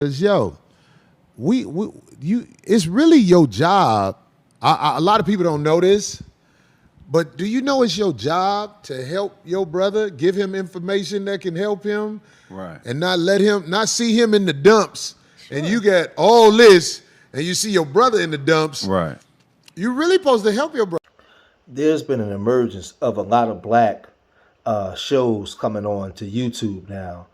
Cause yo, it's really your job. A lot of people don't know this, but do you know it's your job to help your brother, give him information that can help him, Right. and not see him in the dumps, and Sure. you got all this, and you see your brother in the dumps. Right. You're really supposed to help your brother. There's been an emergence of a lot of black shows coming on to YouTube now,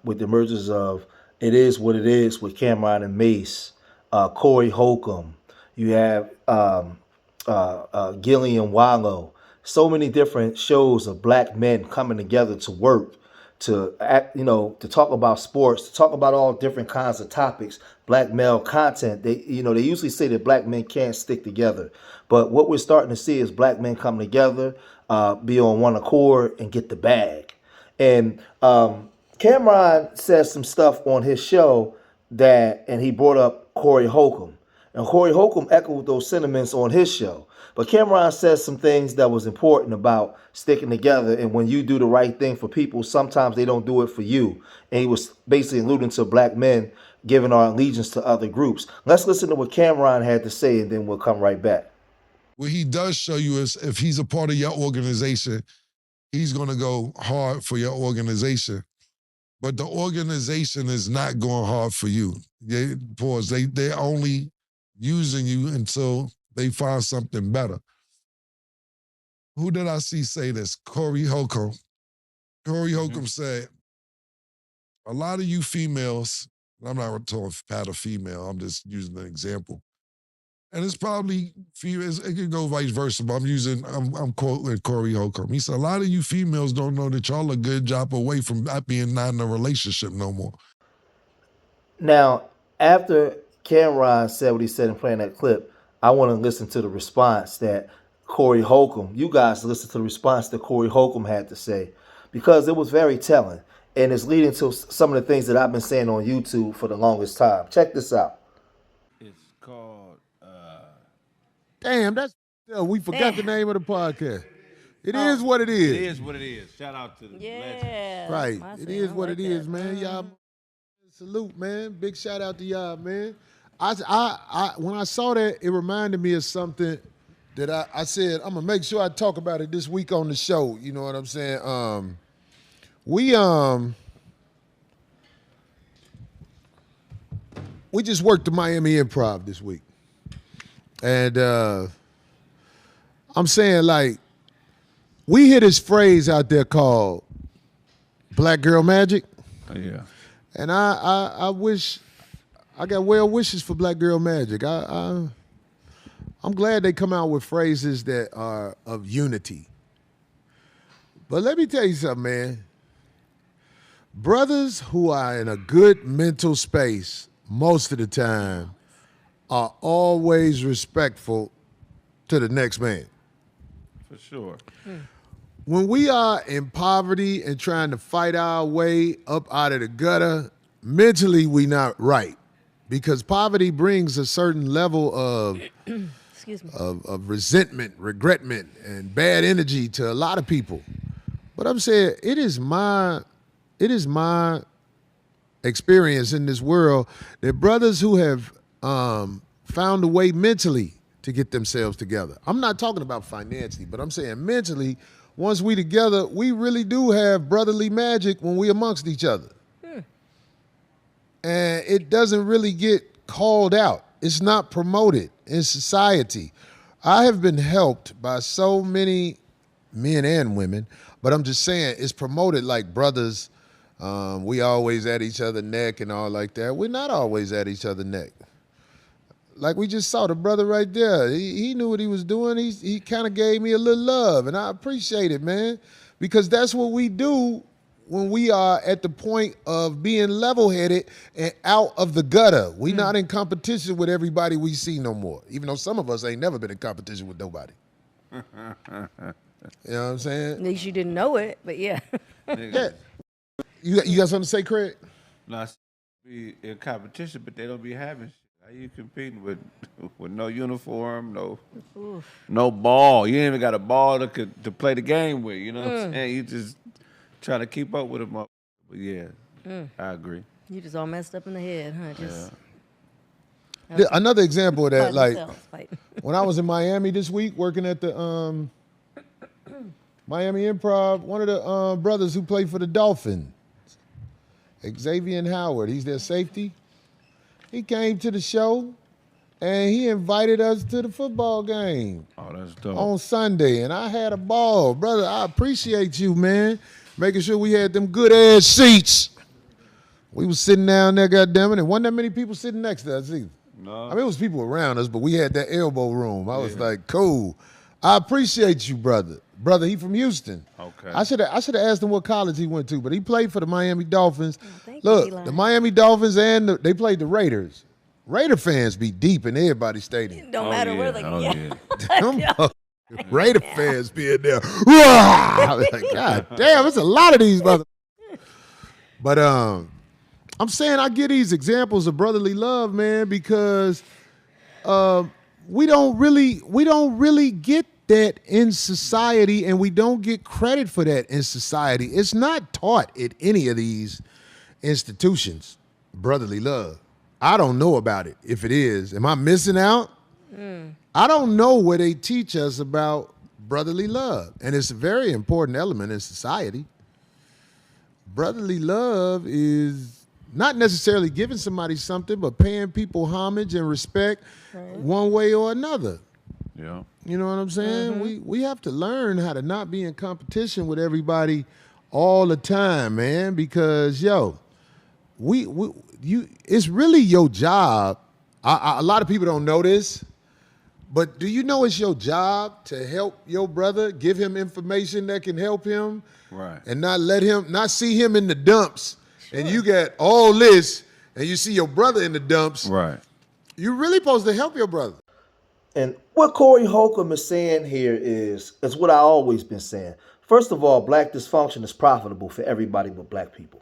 with the emergence of It Is What It Is with Camron and Mase, Corey Holcomb. You have Gillian Wallow. So many different shows of black men coming together to work, to act, to talk about sports, to talk about all different kinds of topics, black male content. They usually say that black men can't stick together, but what we're starting to see is black men come together, be on one accord, and get the bag. And Cameron says some stuff on his show and he brought up Corey Holcomb. And Corey Holcomb echoed those sentiments on his show. But Cameron says some things that was important about sticking together. And when you do the right thing for people, sometimes they don't do it for you. And he was basically alluding to black men giving our allegiance to other groups. Let's listen to what Cameron had to say, and then we'll come right back. What he does show you is if he's a part of your organization, he's going to go hard for your organization. But the organization is not going hard for you. They're only using you until they find something better. Who did I see say this? Corey Holcomb. Corey Holcomb said, a lot of you females, I'm not talking Pat or female, I'm just using an example. And it's probably females, it could go vice versa, but I'm quoting Corey Holcomb. He said, a lot of you females don't know that y'all a good job away from not being not in a relationship no more. Now, after Cameron said what he said in playing that clip, I want to listen to the response that Corey Holcomb, you guys listen to the response that Corey Holcomb had to say, because it was very telling. And it's leading to some of the things that I've been saying on YouTube for the longest time. Check this out. It's called Damn, we forgot the name of the podcast. It is what it is. It Is What It Is. Shout out to the legends. Yeah. Right. It is what it is, that. man. Y'all salute, man. Big shout out to y'all, man. I when I saw that, it reminded me of something that I said, I'm gonna make sure I talk about it this week on the show. You know what I'm saying? We just worked the Miami Improv this week. And I'm saying, like, we hear this phrase out there called black girl magic. Yeah. And I wish, I got well wishes for black girl magic. I'm glad they come out with phrases that are of unity. But let me tell you something, man. Brothers who are in a good mental space most of the time are always respectful to the next man. For sure. When we are in poverty and trying to fight our way up out of the gutter, mentally we not right. Because poverty brings a certain level of Excuse me. of resentment, regretment, and bad energy to a lot of people. But I'm saying it is my experience in this world that brothers who have found a way mentally to get themselves together. I'm not talking about financially, but I'm saying mentally, once we together, we really do have brotherly magic when we amongst each other. And it doesn't really get called out. It's not promoted in society. I have been helped by so many men and women, but I'm just saying it's promoted like brothers. We always at each other's neck and all like that. We're not always at each other's neck. Like we just saw the brother right there. He knew what he was doing. He kind of gave me a little love, and I appreciate it, man, because that's what we do when we are at the point of being level-headed and out of the gutter. We not in competition with everybody we see no more, even though some of us ain't never been in competition with nobody. You know what I'm saying? At least you didn't know it, but yeah. Yeah. You got something to say, Craig? No, be in competition, but they don't be having shit. How you competing with no uniform, no ball? You ain't even got a ball to play the game with. You know what I'm saying? You just try to keep up with them. But yeah, I agree. You just all messed up in the head, huh? Just Another example of that, fighting like themselves, fighting. when I was in Miami this week working at the Miami Improv, one of the brothers who played for the Dolphins, Xavier Howard, he's their safety. He came to the show and he invited us to the football game Oh, that's dope. on Sunday, and I had a ball. Brother, I appreciate you, man, making sure we had them good-ass seats. We was sitting down there, goddammit, and wasn't that many people sitting next to us either. No. I mean, it was people around us, but we had that elbow room. I was like, cool. I appreciate you, brother. Brother, he from Houston. Okay. I should have asked him what college he went to, but he played for the Miami Dolphins. Thank you, Look, Eli. the Miami Dolphins they played the Raiders. Raider fans be deep in everybody's stadium. Don't matter where they Oh, go. yeah. Them fucking Raider fans be in there. I was like, God damn, it's a lot of these mother. But I'm saying I give these examples of brotherly love, man, because we don't really get that in society, and we don't get credit for that in society. It's not taught at any of these institutions, brotherly love. I don't know about it. If it is, am I missing out? I don't know where they teach us about brotherly love, and it's a very important element in society. Brotherly love is not necessarily giving somebody something, but paying people homage and respect one way or another. Yeah. You know what I'm saying? We have to learn how to not be in competition with everybody all the time, man, because it's really your job. A lot of people don't know this, but do you know it's your job to help your brother, give him information that can help him, Right. and not see him in the dumps, and you got all this, and you see your brother in the dumps. Right. You're really supposed to help your brother. And what Corey Holcomb is saying here is what I always been saying. First of all, black dysfunction is profitable for everybody but black people.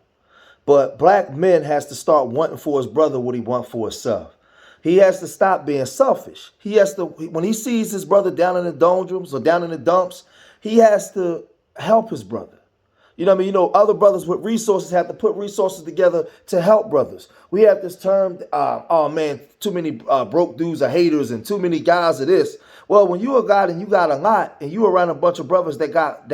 But black men has to start wanting for his brother what he wants for himself. He has to stop being selfish. He has to, when he sees his brother down in the doldrums or down in the dumps, he has to help his brother. You know what I mean? You know, other brothers with resources have to put resources together to help brothers. We have this term, oh man, too many broke dudes are haters and too many guys are this. Well, when you're a guy and you got a lot and you around a bunch of brothers that got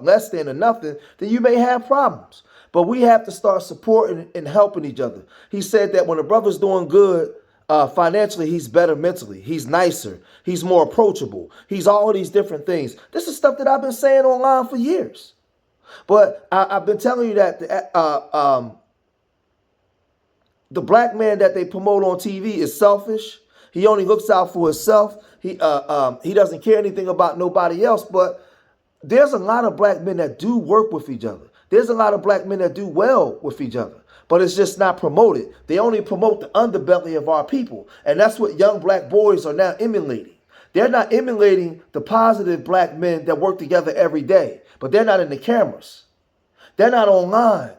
less than or nothing, then you may have problems. But we have to start supporting and helping each other. He said that when a brother's doing good financially, he's better mentally. He's nicer. He's more approachable. He's all of these different things. This is stuff that I've been saying online for years. But I've been telling you that the black man that they promote on TV is selfish. He only looks out for himself. He doesn't care anything about nobody else. But there's a lot of black men that do work with each other. There's a lot of black men that do well with each other. But it's just not promoted. They only promote the underbelly of our people. And that's what young black boys are now emulating. They're not emulating the positive black men that work together every day. But they're not in the cameras. They're not online.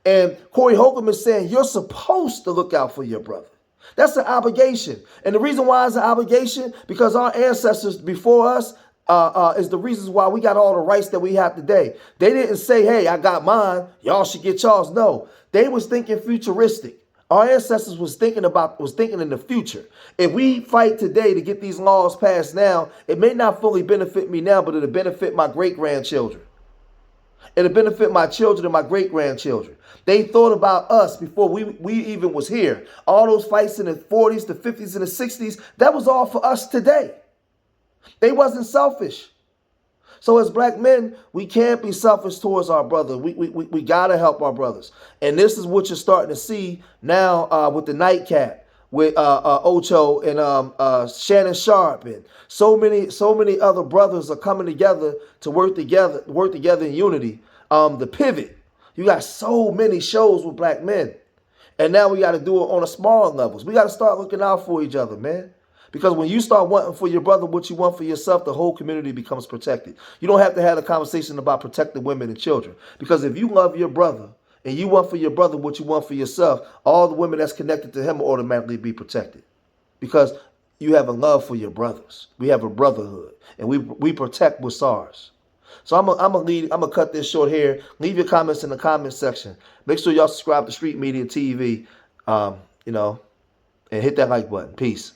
And Corey Holcomb is saying you're supposed to look out for your brother. That's an obligation. And the reason why it's an obligation, because our ancestors before us is the reasons why we got all the rights that we have today. They didn't say, hey, I got mine, y'all should get y'all's. No, they was thinking futuristic. Our ancestors was thinking in the future. If we fight today to get these laws passed now, it may not fully benefit me now, but it'll benefit my great-grandchildren. It'll benefit my children and my great-grandchildren. They thought about us before we even was here. All those fights in the 40s, the 50s, and the 60s, that was all for us today. They wasn't selfish. So as black men, we can't be selfish towards our brother. We got to help our brothers. And this is what you're starting to see now with the nightcap, with Ocho and Shannon Sharp, and so many other brothers are coming together to work together in unity. The Pivot, you got so many shows with black men, and now we got to do it on a smaller levels. We got to start looking out for each other, man. Because when you start wanting for your brother what you want for yourself, the whole community becomes protected. You don't have to have a conversation about protecting women and children. Because if you love your brother and you want for your brother what you want for yourself, all the women that's connected to him will automatically be protected. Because you have a love for your brothers. We have a brotherhood. And we protect what's ours. So I'm gonna cut this short here. Leave your comments in the comment section. Make sure y'all subscribe to Street Media TV. You know, and hit that like button. Peace.